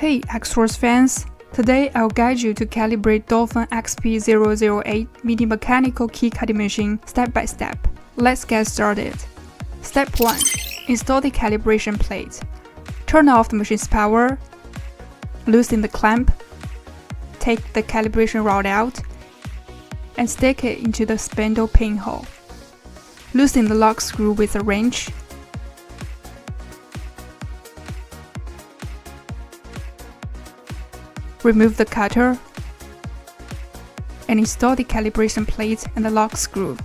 Hey Xhorse fans! Today I'll guide you to calibrate Dolphin XP-008 mini mechanical key cutting machine step by step. Let's get started. Step 1. Install the calibration plate. Turn off the machine's power. Loosen the clamp. Take the calibration rod out and stick it into the spindle pinhole. Loosen the lock screw with a wrench. Remove the cutter and install the calibration plate and the lock screw.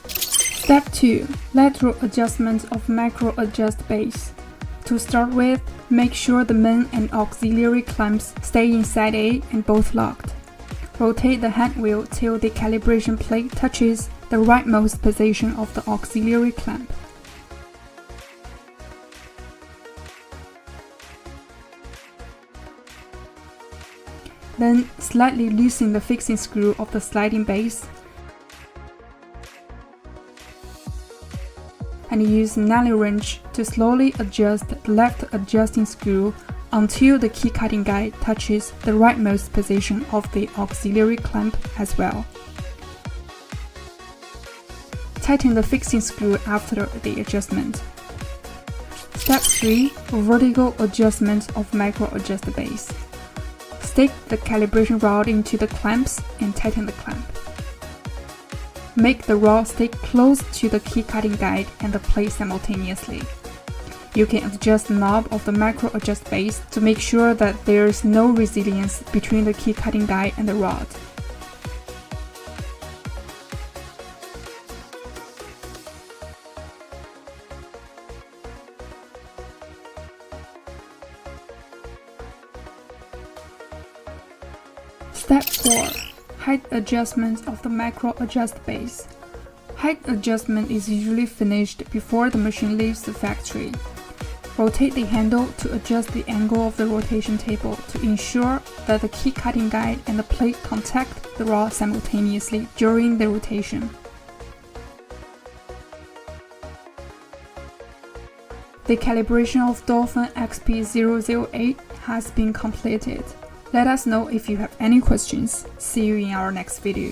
Step 2. Lateral adjustment of macro adjust base. To start with, make sure the main and auxiliary clamps stay inside A and both locked. Rotate the hand wheel till the calibration plate touches the rightmost position of the auxiliary clamp. Then slightly loosen the fixing screw of the sliding base and use nully wrench to slowly adjust the left adjusting screw until the key cutting guide touches the rightmost position of the auxiliary clamp as well. Tighten the fixing screw after the adjustment. Step 3. Vertical adjustment of macro adjust base. Stick the calibration rod into the clamps and tighten the clamp. Make the rod stick close to the key cutting guide and the plate simultaneously. You can adjust the knob of the macro adjust base to make sure that there is no resilience between the key cutting guide and the rod. Step 4. Height adjustment of the macro adjust base. Height adjustment is usually finished before the machine leaves the factory. Rotate the handle to adjust the angle of the rotation table to ensure that the key cutting guide and the plate contact the rod simultaneously during the rotation. The calibration of Dolphin XP-008 has been completed. Let us know if you have any questions. See you in our next video.